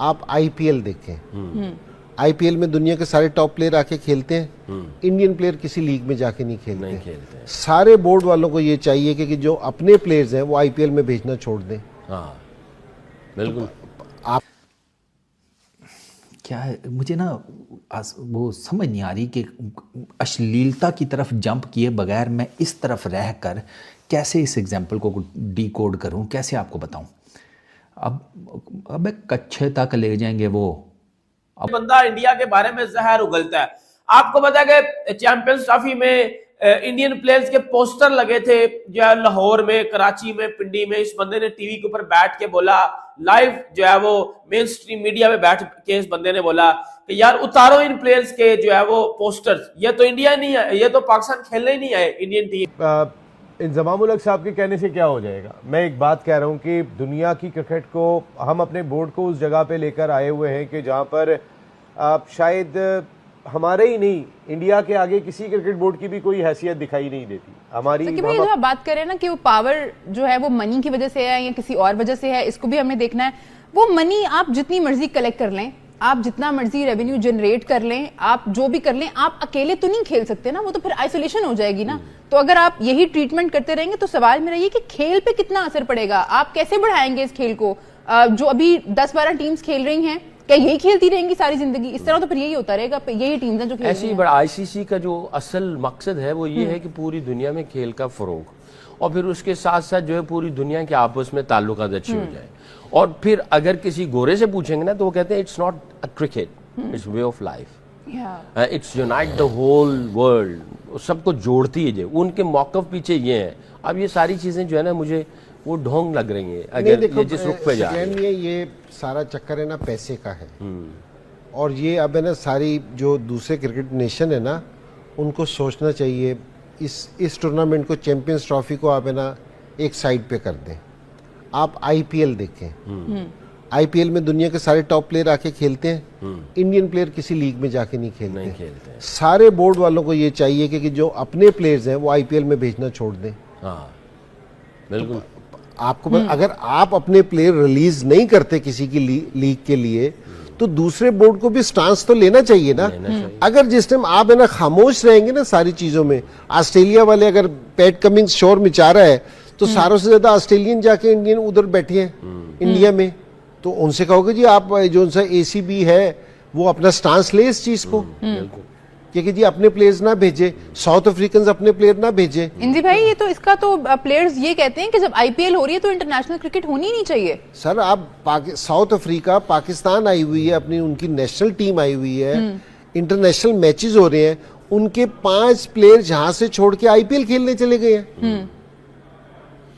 आप आईपीएल देखें, आईपीएल में दुनिया के सारे टॉप प्लेयर आके खेलते हैं। इंडियन प्लेयर किसी लीग में जाके नहीं खेलते। सारे बोर्ड वालों को ये चाहिए कि जो अपने प्लेयर्स हैं वो आईपीएल में भेजना छोड़ दें। हाँ बिल्कुल। तो आप क्या है, मुझे ना वो समझ नहीं आ रही कि अश्लीलता की तरफ जंप किए बगैर मैं इस तरफ रह कर कैसे इस एग्जाम्पल को डिकोड करूं, कैसे आपको बताऊं। अब कच्चे तक ले जाएंगे वो। अब बंदा इंडिया के बारे में जहर उगलता है। आपको पता है कि चैंपियंस ट्रॉफी में इंडियन प्लेयर्स के पोस्टर लगे थे, जो है लाहौर में, कराची में, पिंडी में। इस बंदे ने टीवी के ऊपर बैठ के बोला, लाइव जो है वो मेन स्ट्रीम मीडिया में बैठ के इस बंदे ने बोला कि यार उतारो इन प्लेयर्स के जो है वो पोस्टर्स, ये तो इंडिया नहीं है, ये तो पाकिस्तान खेलने ही नहीं आए इंडियन टीम। इंजमाम उल हक साहब के कहने से क्या हो जाएगा। मैं एक बात कह रहा हूं कि दुनिया की क्रिकेट को हम अपने बोर्ड को उस जगह पे लेकर आए हुए हैं कि जहां पर शायद हमारे ही नहीं, इंडिया के आगे किसी क्रिकेट बोर्ड की भी कोई हैसियत दिखाई नहीं देती हमारी। तो भाई जो आप बात कर रहे हैं ना कि वो पावर जो है वो मनी की वजह से है या किसी और वजह से है, इसको भी हमें देखना है। वो मनी आप जितनी मर्जी कलेक्ट कर लें, आप जितना मर्जी रेवेन्यू जनरेट कर लें, आप जो भी कर लें, आप अकेले तो नहीं खेल सकते ना, वो तो फिर आइसोलेशन हो जाएगी ना। तो अगर आप यही ट्रीटमेंट करते रहेंगे तो सवाल मेरा ये कि खेल पे कितना असर पड़ेगा, आप कैसे बढ़ाएंगे इस खेल को। जो अभी 10-12 टीम्स खेल रही हैं, क्या यही खेलती रहेंगी सारी जिंदगी? इस तरह तो फिर यही होता रहेगा, यही टीम्स हैं जो खेल रही हैं। ऐसी बड़ा आईसीसी का जो असल मकसद है वो ये है कि पूरी दुनिया में खेल का फरोग, और फिर उसके साथ साथ जो है पूरी दुनिया के आपस में ताल्लुकात अच्छे हो जाए। और फिर अगर किसी गोरे से पूछेंगे ना तो वो कहते हैं it's not a cricket, it's way of life, it's unite the whole world, सबको जोड़ती है। जो उनके मौक़िफ़ पीछे ये है। अब ये सारी चीजें जो है ना मुझे वो ढोंग लग रही है अगर ये जिस रुख पे जा रही है। ये सारा चक्कर है ना पैसे का है। और ये अब है ना सारी जो दूसरे क्रिकेट नेशन है ना उनको सोचना चाहिए, इस टूर्नामेंट को, चैंपियंस ट्रॉफी को आप है ना एक साइड पे कर दें। आप आईपीएल देखें, आईपीएल में दुनिया के सारे टॉप प्लेयर आके खेलते हैं। इंडियन प्लेयर किसी लीग में जाके नहीं खेलते। सारे बोर्ड वालों को ये चाहिए कि जो अपने प्लेयर्स हैं वो आईपीएल में भेजना छोड़ दें। हाँ बिल्कुल। आपको अगर आप अपने प्लेयर रिलीज नहीं करते किसी की लीग के लिए तो दूसरे बोर्ड को भी स्टांस तो लेना चाहिए ना। अगर जिस टाइम आप है ना खामोश रहेंगे ना सारी चीजों में, ऑस्ट्रेलिया वाले अगर पैट कमिंग्स शोर मचा रहा है तो सारों से ज्यादा ऑस्ट्रेलियन जाके इंडियन उधर बैठे हैं इंडिया में, तो उनसे कहोगे जी आप जो सा एसीबी है वो अपना स्टांस ले इस चीज को, क्योंकि जी अपने प्लेयर्स ना भेजे, साउथ अफ्रीकन अपने प्लेयर ना भेजे। इंजी भाई ये तो इसका तो प्लेयर्स ये कहते हैं कि जब आईपीएल हो रही है तो इंटरनेशनल क्रिकेट होनी नहीं चाहिए। सर आप साउथ अफ्रीका, पाकिस्तान आई हुई है, अपनी उनकी नेशनल टीम आई हुई है, इंटरनेशनल मैचेस हो रहे हैं, उनके 5 प्लेयर जहां से छोड़ के आईपीएल खेलने चले गए हैं।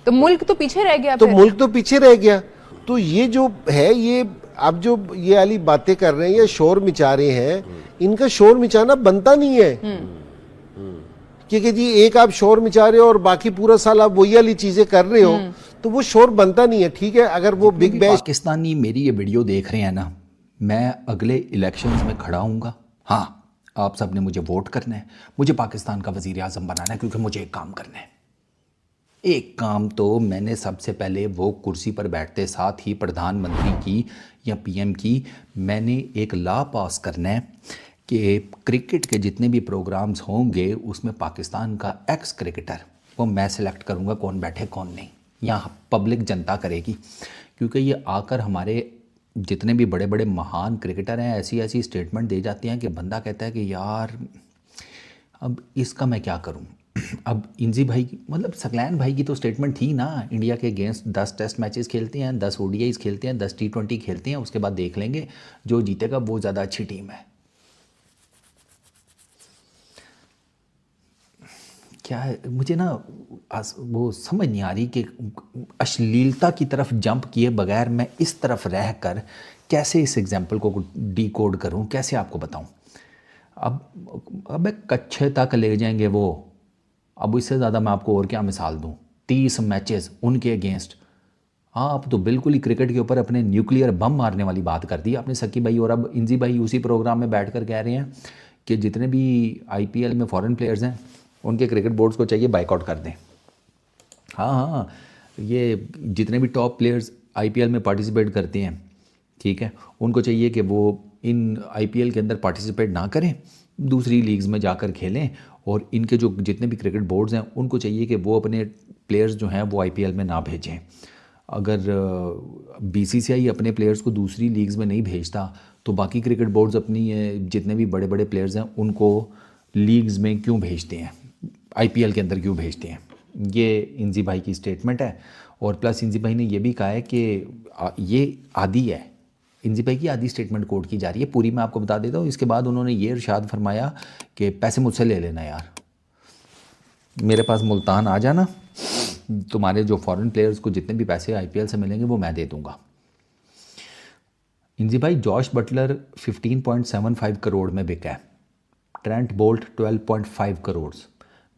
तो मुल्क तो पीछे रह गया। तो मुल्क तो पीछे रह गया। तो ये जो है, ये अब जो ये वाली बातें कर रहे हैं या शोर मचा रहे हैं, इनका शोर मचाना बनता नहीं है। क्योंकि जी एक आप शोर मचा रहे हो और बाकी पूरा साल आप वही वाली चीजें कर रहे हो तो वो शोर बनता नहीं है। ठीक है, अगर वो बिग बैश पाकिस्तानी मेरी ये वीडियो देख रहे हैं ना, मैं अगले इलेक्शंस में खड़ा हूँगा। हाँ, आप सब ने मुझे वोट करना है, मुझे पाकिस्तान का वजीर आज़म बनाना है, क्योंकि मुझे एक काम करना है। एक काम तो मैंने सबसे पहले वो कुर्सी पर बैठते साथ ही प्रधानमंत्री की या पीएम की, मैंने एक लॉ पास करना है कि क्रिकेट के जितने भी प्रोग्राम्स होंगे उसमें पाकिस्तान का एक्स क्रिकेटर वो मैं सिलेक्ट करूंगा, कौन बैठे कौन नहीं, यहाँ पब्लिक जनता करेगी। क्योंकि ये आकर हमारे जितने भी बड़े बड़े महान क्रिकेटर हैं ऐसी ऐसी स्टेटमेंट दे जाती हैं कि बंदा कहता है कि यार अब इसका मैं क्या करूं। अब इंजी भाई की, मतलब सकलैन भाई की तो स्टेटमेंट थी ना, इंडिया के अगेंस्ट 10 टेस्ट मैचेस खेलते हैं, 10 ओडीआईज खेलते हैं, 10 T20 खेलते हैं, उसके बाद देख लेंगे जो जीतेगा वो ज़्यादा अच्छी टीम है। क्या है, मुझे ना वो समझ नहीं आ रही कि अश्लीलता की तरफ जंप किए बगैर मैं इस तरफ रह कर कैसे इस एग्जाम्पल को डिकोड करूं, कैसे आपको बताऊं। अब कच्चे तक ले जाएंगे वो। अब इससे ज़्यादा मैं आपको और क्या मिसाल दूं। 30 मैचेस उनके अगेंस्ट। आप तो बिल्कुल ही क्रिकेट के ऊपर अपने न्यूक्लियर बम मारने वाली बात कर दी आपने सकी भाई। और अब इंजी भाई उसी प्रोग्राम में बैठकर कह रहे हैं कि जितने भी आईपीएल में फॉरेन प्लेयर्स हैं उनके क्रिकेट बोर्ड्स को चाहिए बाइकआउट कर दें। हाँ, ये जितने भी टॉप प्लेयर्स आईपीएल में पार्टिसिपेट करते हैं ठीक है, उनको चाहिए कि वो इन आईपीएल के अंदर पार्टिसिपेट ना करें, दूसरी लीग्स में जाकर खेलें, और इनके जो जितने भी क्रिकेट बोर्ड्स हैं उनको चाहिए कि वो अपने प्लेयर्स जो हैं वो आईपीएल में ना भेजें। अगर बीसीसीआई अपने प्लेयर्स को दूसरी लीग्स में नहीं भेजता तो बाकी क्रिकेट बोर्ड्स अपनी जितने भी बड़े बड़े प्लेयर्स हैं उनको लीग्स में क्यों भेजते हैं, आईपीएल के अंदर क्यों भेजते हैं। ये इंजी भाई की स्टेटमेंट है। और प्लस इंजी भाई ने ये भी कहा है कि ये आदी है, इंजी भाई की आधी स्टेटमेंट कोट की जा रही है, पूरी मैं आपको बता देता हूँ। इसके बाद उन्होंने ये इरशाद फरमाया कि पैसे मुझसे ले लेना यार, मेरे पास मुल्तान आ जाना, तुम्हारे जो फॉरेन प्लेयर्स को जितने भी पैसे आईपीएल से मिलेंगे वो मैं दे दूंगा। इंजी भाई, जॉश बटलर 15.75 करोड़ में बिका है, Trent Boult 12.5 crore,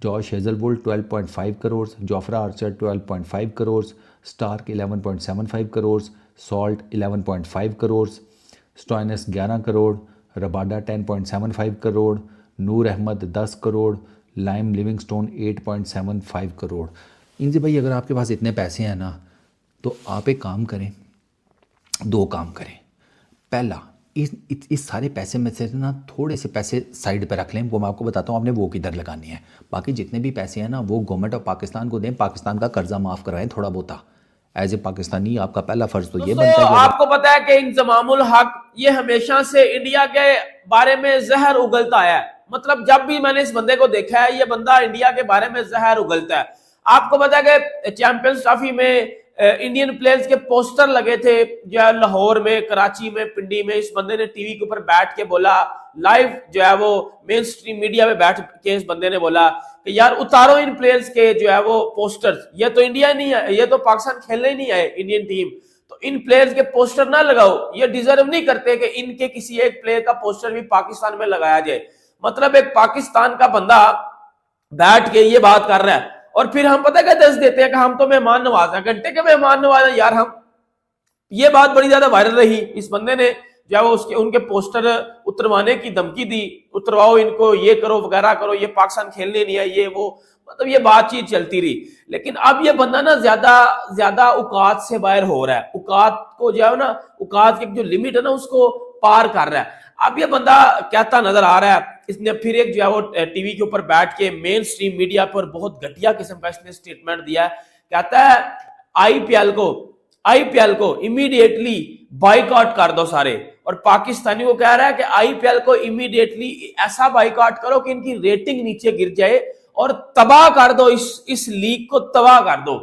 Josh Hazlewood 12.5 crore, Jofra Archer 12.5 crore, Starc 11.75 crore, Salt 11.5 crore, Stoinis 11 crore, Rabada 10.75 crore, Noor Ahmad 10 crore, Liam Livingstone 8.75 crore. इनसे भाई अगर आपके पास इतने पैसे हैं ना तो आप एक काम करें, दो काम करें। पहला, इस सारे पैसे में से ना थोड़े से पैसे साइड पर रख लें, वो मैं आपको बताता हूँ आपने वो किधर लगानी है। बाकी जितने भी पैसे हैं ना वो गवर्नमेंट ऑफ पाकिस्तान को दें, पाकिस्तान का कर्जा माफ़ करवाएं थोड़ा बहुत। एज ए पाकिस्तानी आपका पहला फर्ज तो ये बनता है कि आपको पता है कि इंजमामुल हक ये हमेशा से इंडिया के बारे में जहर उगलता है। मतलब जब भी मैंने इस बंदे को देखा है, ये बंदा इंडिया के बारे में जहर उगलता है। आपको पता है कि चैंपियंस ट्रॉफी में इंडियन प्लेयर्स के पोस्टर लगे थे जो है लाहौर में, कराची में, पिंडी में। इस बंदे ने टीवी के ऊपर बैठ के बोला, लाइव जो है वो मेन स्ट्रीम मीडिया में बैठ के इस बंदे ने बोला कि यार उतारो इन प्लेयर्स के जो है वो पोस्टर्स, ये तो इंडिया नहीं है, ये तो पाकिस्तान खेलने ही नहीं आए इंडियन टीम, तो इन प्लेयर्स के पोस्टर ना लगाओ, ये डिजर्व नहीं करते कि इनके किसी एक प्लेयर का पोस्टर भी पाकिस्तान में लगाया जाए। मतलब एक पाकिस्तान का बंदा बैठ के ये बात कर रहा है और फिर हम पता क्या दस देते हैं कि हम तो मेहमान नवाज हैं, घंटे के मेहमान नवाज हैं यार हम। ये बात बड़ी ज्यादा वायरल रही। इस बंदे ने जो है वो उनके पोस्टर उतरवाने की धमकी दी, उतरवाओ इनको, ये करो वगैरह करो, ये पाकिस्तान खेलने नहीं है, ये वो, मतलब ये बातचीत चलती रही। लेकिन अब ये बंदा ना ज्यादा औकात से बाहर हो रहा है, औकात को जो है ना, औकात की जो लिमिट है ना उसको पार कर रहा है। अब ये बंदा कहता नजर आ रहा है, इसने फिर एक जो है वो टीवी के ऊपर बैठ के मेन स्ट्रीम मीडिया पर बहुत घटिया किस्म का इसने स्टेटमेंट दिया है। कहता है आईपीएल को इमीडिएटली बाइकआउट कर दो सारे, और पाकिस्तानी को कह रहा है कि आईपीएल को इमीडिएटली ऐसा बाइकआउट करो कि इनकी रेटिंग नीचे गिर जाए और तबाह कर दो, इस लीग को तबाह कर दो।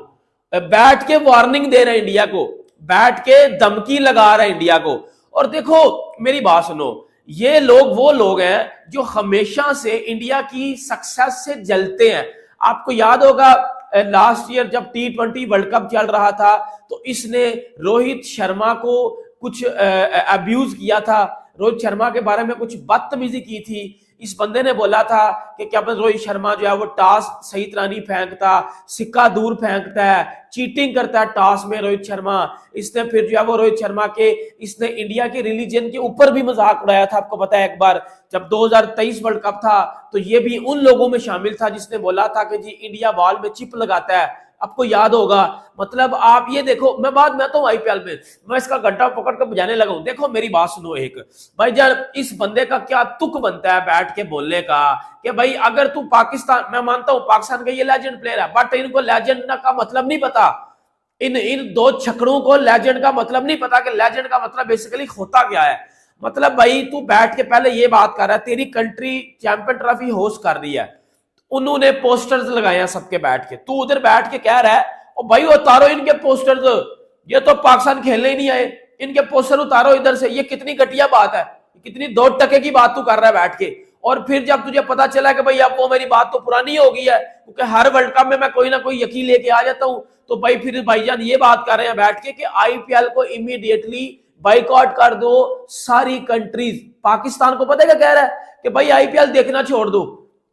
बैठ के वार्निंग दे रहे हैं इंडिया को, बैठ के धमकी लगा रहे हैं इंडिया को। और देखो मेरी बात सुनो, ये लोग वो लोग हैं जो हमेशा से इंडिया की सक्सेस से जलते हैं। आपको याद होगा लास्ट ईयर जब T20 वर्ल्ड कप चल रहा था तो इसने रोहित शर्मा को कुछ अब्यूज किया था, रोहित शर्मा के बारे में कुछ बदतमीजी की थी। इस बंदे ने बोला था कि क्या रोहित शर्मा जो है वो टॉस सही तरह नहीं फेंकता, सिक्का दूर फेंकता है, चीटिंग करता है टॉस में रोहित शर्मा। इसने फिर जो है वो रोहित शर्मा के इसने इंडिया के रिलीजन के ऊपर भी मजाक उड़ाया था। आपको पता है एक बार जब 2023 वर्ल्ड कप था तो ये भी उन लोगों में शामिल था जिसने बोला था कि जी इंडिया बॉल में चिप लगाता है, आपको याद होगा। मतलब आप ये देखो, मैं तो आईपीएल में मैं इसका घंटा पकड़ कर बजाने लगा हूं। देखो मेरी बात सुनो एक भाईजान, इस बंदे का क्या तुक बनता है बैठ के बोलने का कि भाई अगर तू पाकिस्तान, मैं मानता हूं पाकिस्तान का ये लेजेंड प्लेयर है, बट इनको लेजेंड का मतलब नहीं पता, इन दो छकड़ों को लेजेंड का मतलब नहीं पता कि लेजेंड का मतलब बेसिकली होता क्या है। मतलब भाई तू बैठ के पहले ये बात कर रहा है, तेरी कंट्री चैंपियन ट्रॉफी होस्ट कर रही है, उन्होंने पोस्टर्स लगाए सबके बैठ के, तू उधर बैठ के कह रहा है और भाई उतारो इनके पोस्टर्स, ये तो पाकिस्तान खेलने ही नहीं आए, इनके पोस्टर उतारो इधर से। ये कितनी घटिया बात है, कितनी 2 टके की बात तू कर रहा है बैठ के। और फिर जब तुझे पता चला कि भाई अब वो मेरी बात तो पुरानी हो गई है क्योंकि हर वर्ल्ड कप में मैं कोई ना कोई यकीन लेके आ जाता हूं, तो भाई फिर भाईजान ये बात कर रहे हैं बैठ के कि आईपीएल को इमीडिएटली बाइकआउट कर दो सारी कंट्रीज। पाकिस्तान को पता है क्या कह रहा है कि भाई आईपीएल देखना छोड़ दो,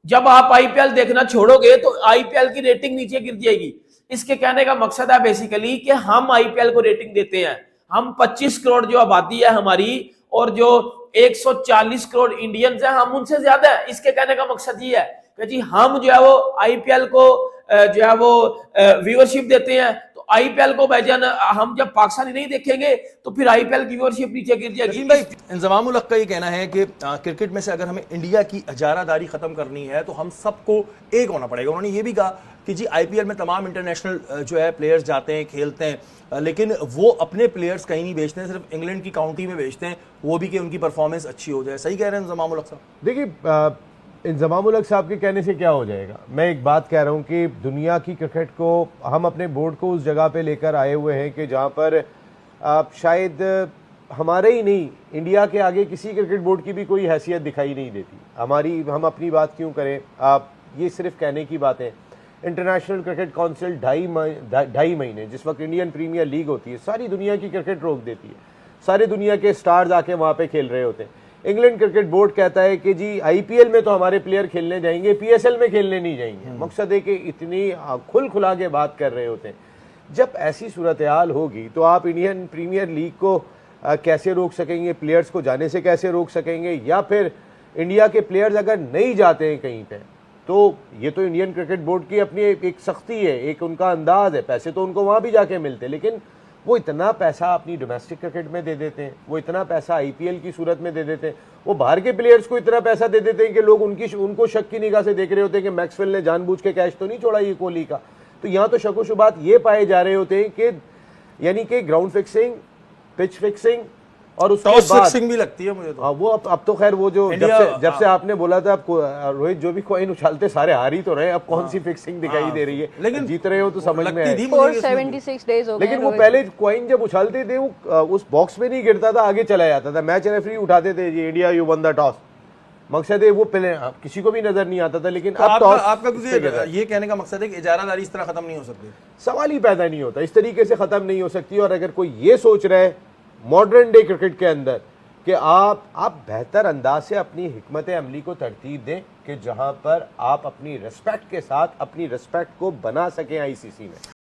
जब आप आईपीएल देखना छोड़ोगे तो आईपीएल की रेटिंग नीचे गिर जाएगी। इसके कहने का मकसद है बेसिकली कि हम आईपीएल को रेटिंग देते हैं, हम 25 करोड़ जो आबादी है हमारी और जो 140 करोड़ इंडियंस हैं हम उनसे ज्यादा है। इसके कहने का मकसद ये है कि जी हम जो है वो आईपीएल को जो है वो व्यूअरशिप देते हैं, तो आईपीएल को भाईजान हम जब पाकिस्तानी नहीं देखेंगे तो फिर आईपीएल की व्यूअरशिप नीचे गिर जाएगी। भाई इंजमामुल हक का ये कहना है कि क्रिकेट में से अगर हमें इंडिया की इजारादारी खत्म करनी है तो हम सबको एक होना पड़ेगा। उन्होंने ये भी कहा कि जी आईपीएल में तमाम इंटरनेशनल जो है प्लेयर्स जाते हैं, खेलते हैं, लेकिन वो अपने प्लेयर्स कहीं नहीं बेचते हैं, सिर्फ इंग्लैंड की काउंटी में बेचते हैं, वो भी कि उनकी परफॉर्मेंस अच्छी हो जाए। सही कह रहे हैं इंजमामुल हक साहब? देखिए, इंजमामुल हक साहब के कहने से क्या हो जाएगा। मैं एक बात कह रहा हूं कि दुनिया की क्रिकेट को हम अपने बोर्ड को उस जगह पे लेकर आए हुए हैं कि जहां पर शायद हमारे ही नहीं, इंडिया के आगे किसी क्रिकेट बोर्ड की भी कोई हैसियत दिखाई नहीं देती। हम अपनी बात क्यों करें, ये सिर्फ कहने की बातें। इंटरनेशनल क्रिकेट काउंसिल ढाई महीने, जिस वक्त इंडियन प्रीमियर लीग होती है, सारी दुनिया की क्रिकेट रोक देती है, सारी दुनिया के स्टार्स आके वहां पे खेल रहे होते हैं। इंग्लैंड क्रिकेट बोर्ड कहता है कि जी आईपीएल में तो हमारे प्लेयर खेलने जाएंगे, पीएसएल में खेलने नहीं जाएंगे। मकसद है कि इतनी खुला के बात कर रहे होते हैं। जब ऐसी सूरत हाल होगी तो आप इंडियन प्रीमियर लीग को कैसे रोक सकेंगे, प्लेयर्स को जाने से कैसे रोक सकेंगे, या फिर इंडिया के प्लेयर्स अगर नहीं जाते हैं कहीं पे, तो ये तो इंडियन क्रिकेट बोर्ड की अपनी एक सख्ती है, एक उनका अंदाज है। पैसे तो उनको वहां भी जाके मिलते हैं, लेकिन वो इतना पैसा अपनी डोमेस्टिक क्रिकेट में दे देते हैं, वो इतना पैसा आईपीएल की सूरत में दे देते हैं, वो बाहर के प्लेयर्स को इतना पैसा दे देते हैं कि लोग उनको शक की निगाह से देख रहे होते हैं कि मैक्सवेल ने जानबूझ के कैच तो नहीं छोड़ा ये कोहली का। तो यहाँ तो शक व शुबात ये पाए जा रहे होते हैं कि यानी कि ग्राउंड फिक्सिंग, पिच फिक्सिंग और उसके टॉस बाद फिक्सिंग भी लगती है मुझे तो। हाँ, वो अब तो खैर वो जो जब से आपने बोला था, आपको रोहित जो भी कॉइन उछालते सारे हार ही तो रहे, अब कौन सी फिक्सिंग दिखाई दे रही है, लेकिन जीत रहे हो तो समझ में आए। 476 डेज हो गए। लेकिन वो पहले कॉइन जब उछालते थे वो उस बॉक्स में नहीं गिरता था, आगे चला जाता था। मैच रेफरी उठाते थे, जी India you won the toss, मकसद है वो पहले किसी को भी नजर नहीं आता था, लेकिन तो अब टॉस आपका ये कहने का मकसद है कि इजारादारी इस तरह खत्म नहीं हो सकती? सवाल ही पैदा नहीं होता, इस तरीके से खत्म नहीं हो सकती। और अगर कोई ये सोच रहा है मॉडर्न डे क्रिकेट के अंदर कि आप बेहतर अंदाज से अपनी हिकमत अमली को तरतीब दें कि जहां पर आप अपनी रिस्पेक्ट के साथ अपनी रिस्पेक्ट को बना सकें आईसीसी में।